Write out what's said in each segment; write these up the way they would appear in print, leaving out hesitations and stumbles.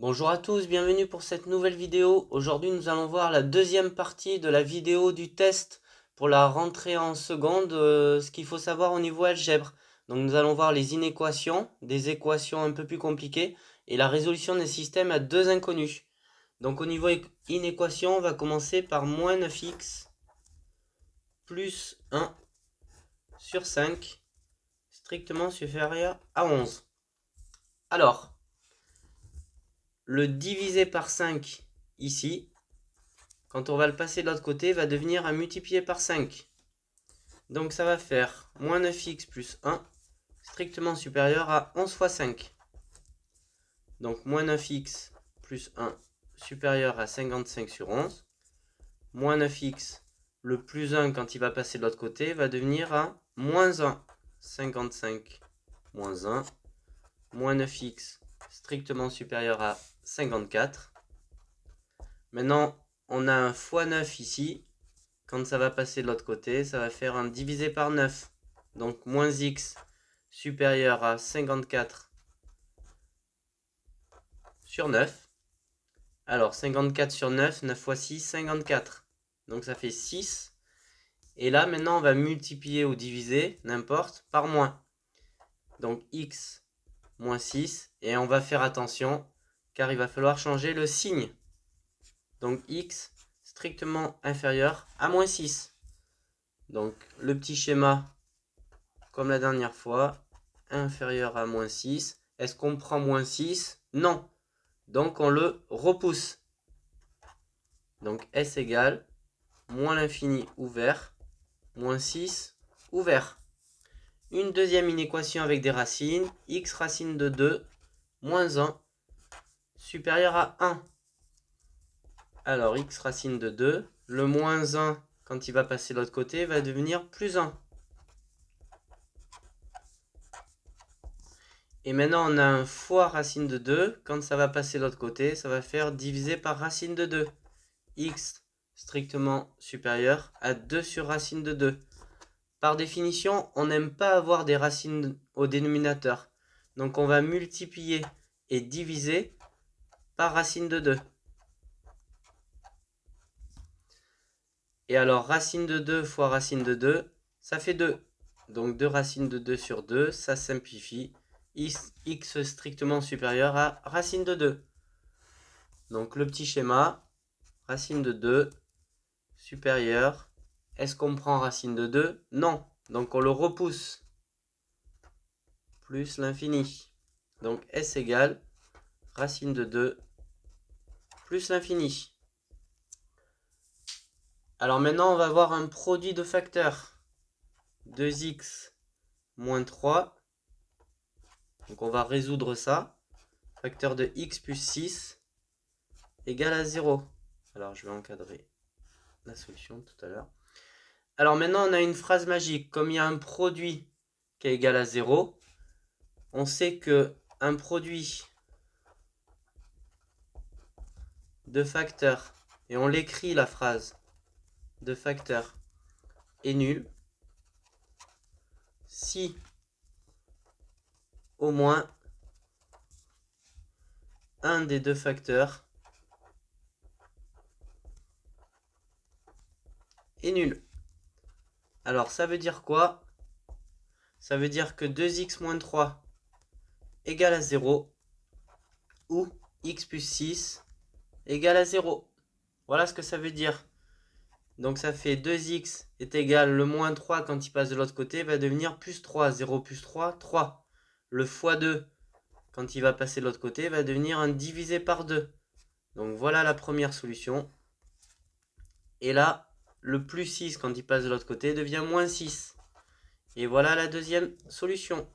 Bonjour à tous, bienvenue pour cette nouvelle vidéo. Aujourd'hui, nous allons voir la deuxième partie de la vidéo du test pour la rentrée en seconde, ce qu'il faut savoir au niveau algèbre. Donc nous allons voir les inéquations, des équations un peu plus compliquées et la résolution des systèmes à deux inconnus. Donc au niveau inéquation, on va commencer par moins 9x plus 1 sur 5 strictement supérieur à 11. Alors, le divisé par 5 ici, quand on va le passer de l'autre côté, va devenir un multiplié par 5. Donc ça va faire moins 9x plus 1, strictement supérieur à 11 fois 5. Donc moins 9x plus 1 supérieur à 55 sur 11. Moins 9x, le plus 1 quand il va passer de l'autre côté, va devenir à moins 1. 55 moins 1. Moins 9x strictement supérieur à 54. Maintenant, on a un fois 9 ici. Quand ça va passer de l'autre côté, ça va faire un divisé par 9. Donc moins x supérieur à 54 sur 9. Alors 54 sur 9, 9 fois 6, 54. Donc ça fait 6. Et là maintenant on va multiplier ou diviser, n'importe, par moins. Donc x moins 6. Et on va faire attention car il va falloir changer le signe. Donc x strictement inférieur à moins 6. Donc le petit schéma comme la dernière fois, inférieur à moins 6. Est-ce qu'on prend moins 6? Non. Donc on le repousse. Donc S égale moins l'infini ouvert, moins 6 ouvert. Une deuxième inéquation avec des racines, x racine de 2 moins 1 supérieur à 1. Alors x racine de 2, le moins 1 quand il va passer de l'autre côté va devenir plus 1. Et maintenant, on a un fois racine de 2. Quand ça va passer de l'autre côté, ça va faire diviser par racine de 2. X strictement supérieur à 2 sur racine de 2. Par définition, on n'aime pas avoir des racines au dénominateur. Donc on va multiplier et diviser par racine de 2. Et alors, racine de 2 fois racine de 2, ça fait 2. Donc 2 racines de 2 sur 2, ça simplifie. X strictement supérieur à racine de 2. Donc le petit schéma, racine de 2, supérieur. Est-ce qu'on prend racine de 2? Non. Donc on le repousse. Plus l'infini. Donc S égale racine de 2 plus l'infini. Alors maintenant on va voir un produit de facteurs. 2x moins 3. Donc on va résoudre ça. Facteur de x plus 6 égale à 0. Alors je vais encadrer la solution tout à l'heure. Alors maintenant on a une phrase magique. Comme il y a un produit qui est égal à 0, on sait que un produit de facteurs, et on l'écrit la phrase, de facteurs est nul si au moins un des deux facteurs est nul. Alors ça veut dire quoi? Ça veut dire que 2x moins 3 égale à 0 ou x plus 6 égale à 0. Voilà ce que ça veut dire. Donc ça fait 2x est égal, le moins 3 quand il passe de l'autre côté va devenir plus 3. 0 plus 3, 3. Le fois 2 quand il va passer de l'autre côté va devenir un divisé par 2. Donc voilà la première solution. Et là, le plus 6 quand il passe de l'autre côté devient moins 6. Et voilà la deuxième solution.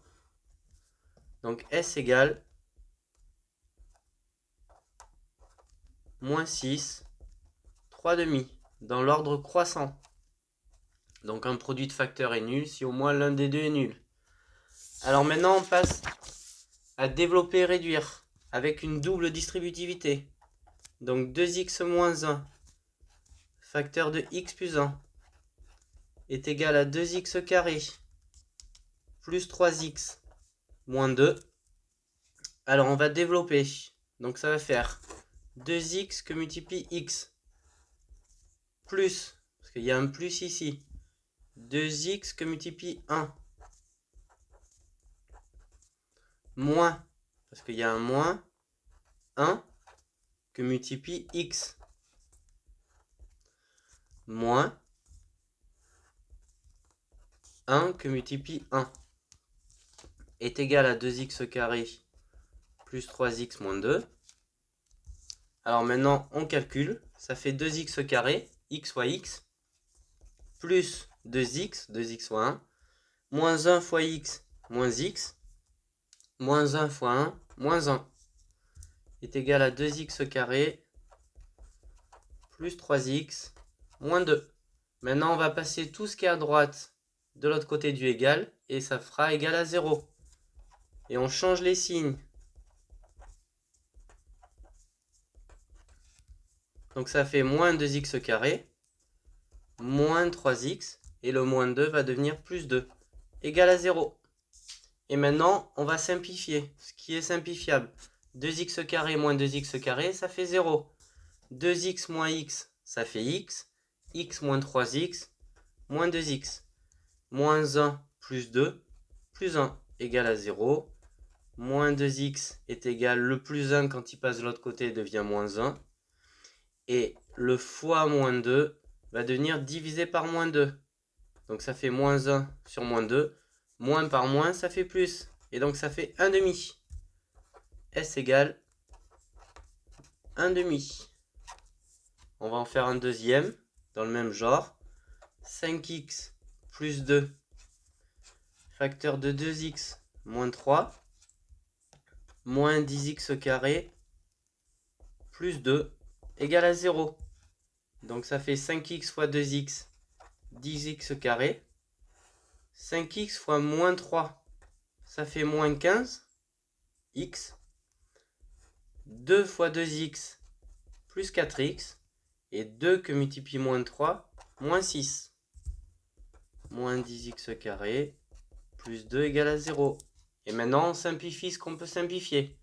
Donc S égale moins 6, 3 demi, dans l'ordre croissant. Donc un produit de facteurs est nul si au moins l'un des deux est nul. Alors maintenant on passe à développer et réduire avec une double distributivité. Donc 2x moins 1, facteur de x plus 1, est égal à 2x carré plus 3x moins 2. Alors on va développer. Donc ça va faire 2x que multiplie x, plus, parce qu'il y a un plus ici, 2x que multiplie 1, moins, parce qu'il y a un moins, 1 que multiplie x, moins 1 que multiplie 1, est égal à 2x carré plus 3x moins 2. Alors maintenant, on calcule. Ça fait 2x carré, x fois x, plus 2x, 2x fois 1, moins 1 fois x, moins x, moins 1 fois 1, moins 1, est égal à 2x carré, plus 3x, moins 2. Maintenant, on va passer tout ce qui est à droite de l'autre côté du égal, et ça fera égal à 0. Et on change les signes. Donc ça fait moins 2x carré, moins 3x, et le moins 2 va devenir plus 2, égal à 0. Et maintenant, on va simplifier, ce qui est simplifiable. 2x carré moins 2x carré, ça fait 0. 2x moins x, ça fait x. X moins 3x, moins 2x. Moins 1 plus 2, plus 1, égale à 0. Moins 2x est égal, le plus 1 quand il passe de l'autre côté devient moins 1. Et le fois moins 2 va devenir divisé par moins 2. Donc ça fait moins 1 sur moins 2. Moins par moins, ça fait plus. Et donc ça fait 1 demi. S égale 1 demi. On va en faire un deuxième, dans le même genre. 5x plus 2, facteur de 2x moins 3, moins 10x carré, plus 2, égale à 0. Donc ça fait 5x fois 2x, 10x carré. 5x fois moins 3, ça fait moins 15, x. 2 fois 2x, plus 4x. Et 2 que multiplie moins 3, moins 6. Moins 10x carré, plus 2 égale à 0. Et maintenant, on simplifie ce qu'on peut simplifier.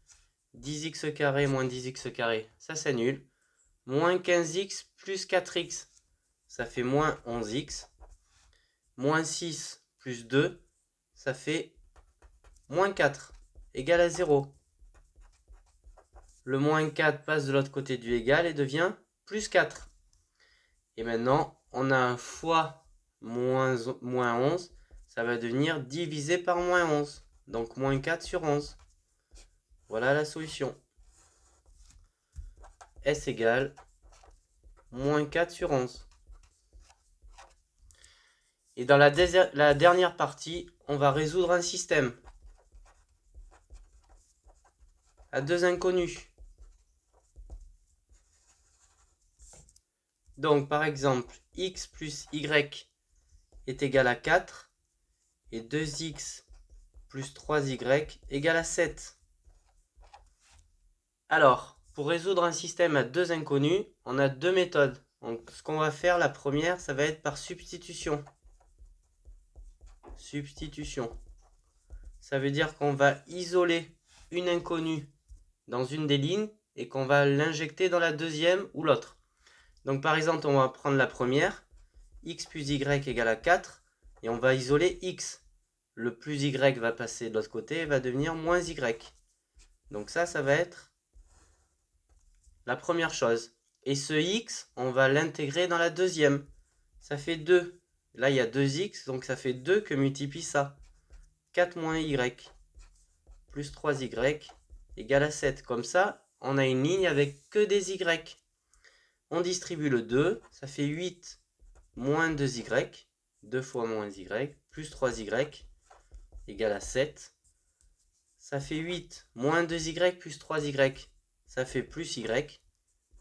10x carré moins 10x carré, ça s'annule. Moins 15x plus 4x, ça fait moins 11x. Moins 6 plus 2, ça fait moins 4, égale à 0. Le moins 4 passe de l'autre côté du égal et devient plus 4. Et maintenant, on a un fois moins 11, ça va devenir divisé par moins 11. Donc moins 4 sur 11. Voilà la solution. S égale moins 4 sur 11. Et dans la dernière partie, on va résoudre un système à deux inconnus. Donc par exemple, x plus y est égal à 4 et 2x plus 3y égale à 7. Alors, pour résoudre un système à deux inconnus, on a deux méthodes. Donc ce qu'on va faire, la première, ça va être par substitution. Substitution. Ça veut dire qu'on va isoler une inconnue dans une des lignes et qu'on va l'injecter dans la deuxième ou l'autre. Donc par exemple, on va prendre la première, x plus y égale à 4, et on va isoler x. Le plus y va passer de l'autre côté et va devenir moins y. Donc ça va être la première chose. Et ce x, on va l'intégrer dans la deuxième. Ça fait 2. Là, il y a 2x, donc ça fait 2 que multiplie ça. 4 moins y plus 3y égale à 7. Comme ça, on a une ligne avec que des y. On distribue le 2, ça fait 8 moins 2y, 2 fois moins y, plus 3y égale à 7. Ça fait 8 moins 2y plus 3y, ça fait plus y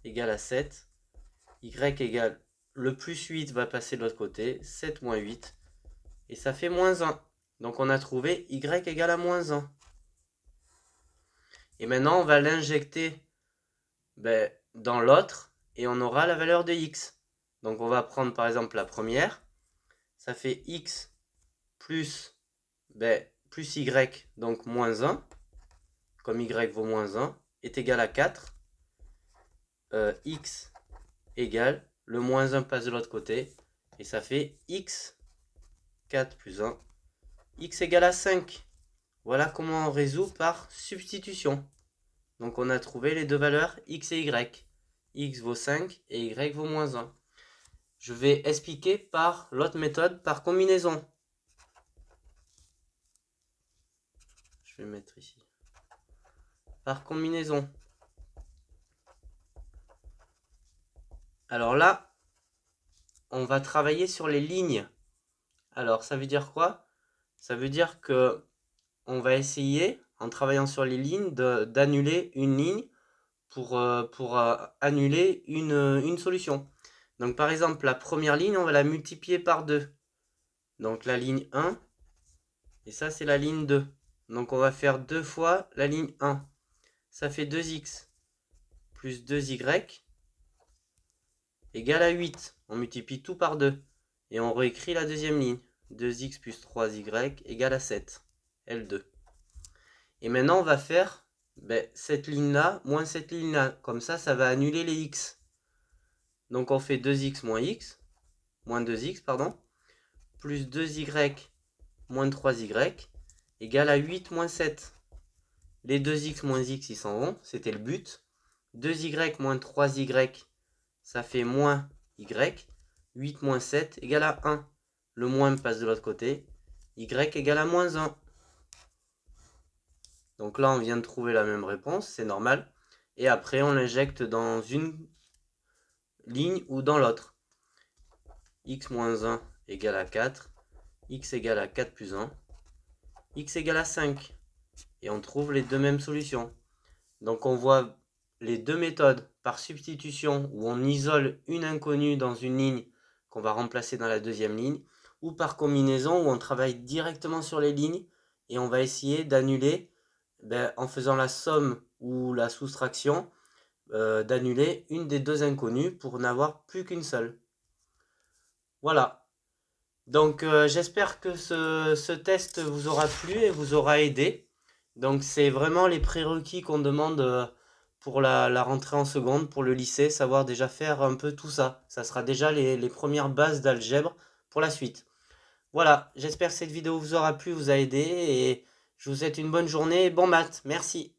égale à 7. Y égale, le plus 8 va passer de l'autre côté, 7 moins 8, et ça fait moins 1. Donc on a trouvé y égale à moins 1. Et maintenant on va l'injecter dans l'autre, et on aura la valeur de x. Donc on va prendre par exemple la première, ça fait x plus, plus y, donc moins 1, comme y vaut moins 1, est égal à 4, x égale, le moins 1 passe de l'autre côté, et ça fait x, 4 plus 1, x égale à 5. Voilà comment on résout par substitution. Donc on a trouvé les deux valeurs x et y. X vaut 5 et y vaut moins 1. Je vais expliquer par l'autre méthode, par combinaison. Je vais mettre ici. Par combinaison. Alors là, on va travailler sur les lignes. Alors ça veut dire quoi? Ça veut dire que on va essayer, en travaillant sur les lignes, d'annuler une ligne pour annuler une solution. Donc par exemple, la première ligne, on va la multiplier par 2. Donc la ligne 1, et ça c'est la ligne 2. Donc on va faire 2 fois la ligne 1. Ça fait 2x plus 2y égale à 8. On multiplie tout par 2. Et on réécrit la deuxième ligne. 2x plus 3y égale à 7. L2. Et maintenant on va faire cette ligne-là moins cette ligne-là. Comme ça, ça va annuler les x. Donc on fait 2x moins x, moins 2x, pardon, plus 2y moins 3y égale à 8 moins 7. Les 2x moins x, ils s'en vont, c'était le but. 2y moins 3y, ça fait moins y. 8 moins 7 égale à 1. Le moins passe de l'autre côté. Y égale à moins 1. Donc là, on vient de trouver la même réponse, c'est normal. Et après, on l'injecte dans une ligne ou dans l'autre. X moins 1 égale à 4. X égale à 4 plus 1. X égale à 5. Et on trouve les deux mêmes solutions. Donc on voit les deux méthodes par substitution où on isole une inconnue dans une ligne qu'on va remplacer dans la deuxième ligne, ou par combinaison où on travaille directement sur les lignes et on va essayer d'annuler, en faisant la somme ou la soustraction, d'annuler une des deux inconnues pour n'avoir plus qu'une seule. Voilà. Donc j'espère que ce test vous aura plu et vous aura aidé. Donc c'est vraiment les prérequis qu'on demande pour la rentrée en seconde, pour le lycée, savoir déjà faire un peu tout ça. Ça sera déjà les premières bases d'algèbre pour la suite. Voilà, j'espère que cette vidéo vous aura plu, vous a aidé, et je vous souhaite une bonne journée et bon maths. Merci.